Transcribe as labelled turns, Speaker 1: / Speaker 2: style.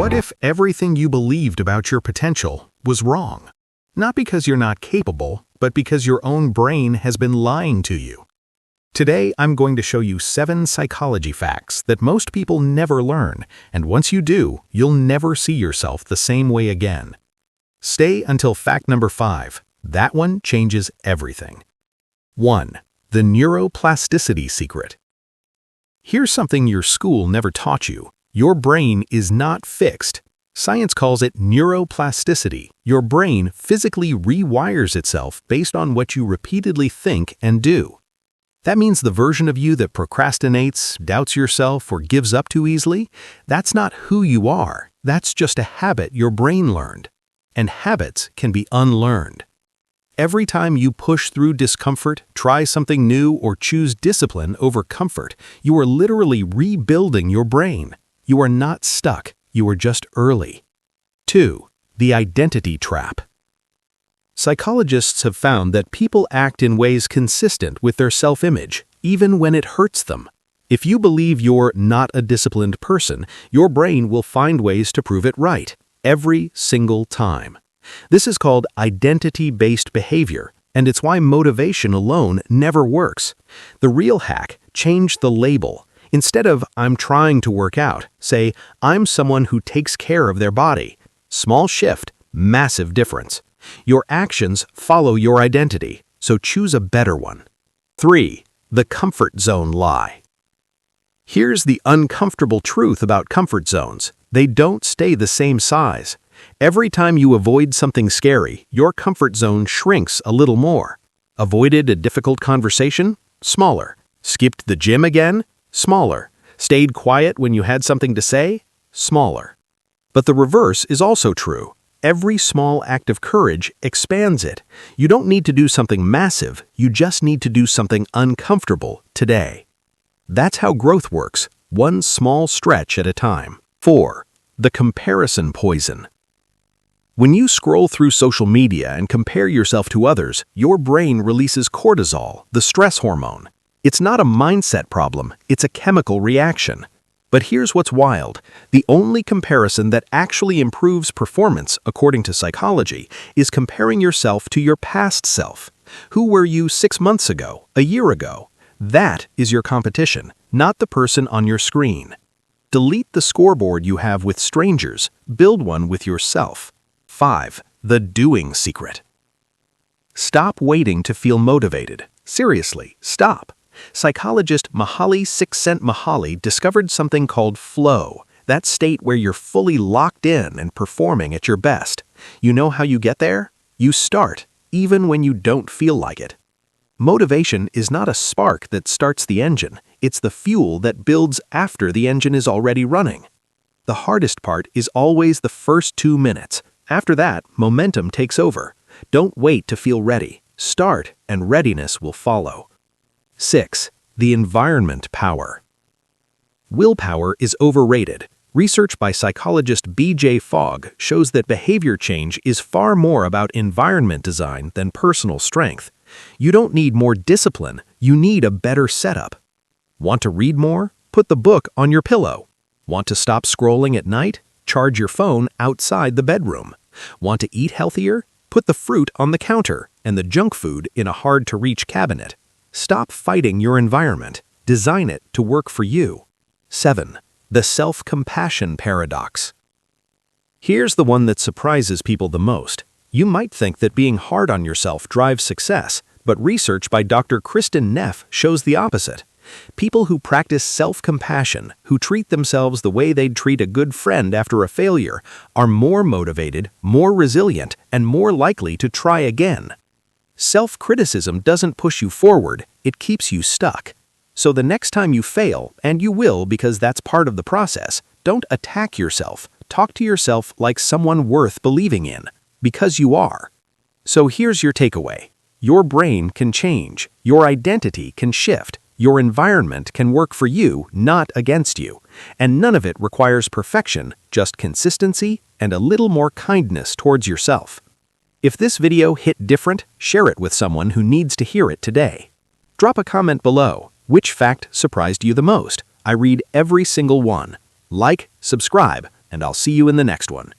Speaker 1: What if everything you believed about your potential was wrong? Not because you're not capable, but because your own brain has been lying to you. Today, I'm going to show you 7 psychology facts that most people never learn, and once you do, you'll never see yourself the same way again. Stay until fact number 5. That one changes everything. 1. The neuroplasticity secret. Here's something your school never taught you. Your brain is not fixed. Science calls it neuroplasticity. Your brain physically rewires itself based on what you repeatedly think and do. That means the version of you that procrastinates, doubts yourself, or gives up too easily, that's not who you are. That's just a habit your brain learned. And habits can be unlearned. Every time you push through discomfort, try something new, or choose discipline over comfort, you are literally rebuilding your brain. You are not stuck. You are just early. 2. The identity trap. Psychologists have found that people act in ways consistent with their self-image, even when it hurts them. If you believe you're not a disciplined person, your brain will find ways to prove it right, every single time. This is called identity-based behavior, and it's why motivation alone never works. The real hack: change the label. Instead of "I'm trying to work out," say "I'm someone who takes care of their body." Small shift, massive difference. Your actions follow your identity, so choose a better one. 3. The comfort zone lie. Here's the uncomfortable truth about comfort zones. They don't stay the same size. Every time you avoid something scary, your comfort zone shrinks a little more. Avoided a difficult conversation? Smaller. Skipped the gym again? Smaller. Stayed quiet when you had something to say? Smaller. But the reverse is also true. Every small act of courage expands it. You don't need to do something massive, you just need to do something uncomfortable today. That's how growth works, one small stretch at a time. 4. The comparison poison. When you scroll through social media and compare yourself to others, your brain releases cortisol, the stress hormone. It's not a mindset problem, it's a chemical reaction. But here's what's wild. The only comparison that actually improves performance, according to psychology, is comparing yourself to your past self. Who were you 6 months ago, a year ago? That is your competition, not the person on your screen. Delete the scoreboard you have with strangers, build one with yourself. 5. The doing secret. Stop waiting to feel motivated. Seriously, stop. Psychologist Mihaly Csikszentmihalyi discovered something called flow, that state where you're fully locked in and performing at your best. You know how you get there? You start, even when you don't feel like it. Motivation is not a spark that starts the engine, it's the fuel that builds after the engine is already running. The hardest part is always the first 2 minutes. After that, momentum takes over. Don't wait to feel ready. Start, and readiness will follow. 6. The environment power. Willpower is overrated. Research by psychologist B.J. Fogg shows that behavior change is far more about environment design than personal strength. You don't need more discipline, you need a better setup. Want to read more? Put the book on your pillow. Want to stop scrolling at night? Charge your phone outside the bedroom. Want to eat healthier? Put the fruit on the counter and the junk food in a hard-to-reach cabinet. Stop fighting your environment. Design it to work for you. 7. The self-compassion paradox. Here's the one that surprises people the most. You might think that being hard on yourself drives success, but research by Dr. Kristin Neff shows the opposite. People who practice self-compassion, who treat themselves the way they'd treat a good friend after a failure, are more motivated, more resilient, and more likely to try again. Self-criticism doesn't push you forward, it keeps you stuck. So the next time you fail, and you will because that's part of the process, don't attack yourself. Talk to yourself like someone worth believing in, because you are. So here's your takeaway. Your brain can change, your identity can shift, your environment can work for you, not against you. And none of it requires perfection, just consistency and a little more kindness towards yourself. If this video hit different, share it with someone who needs to hear it today. Drop a comment below. Which fact surprised you the most? I read every single one. Like, subscribe, and I'll see you in the next one.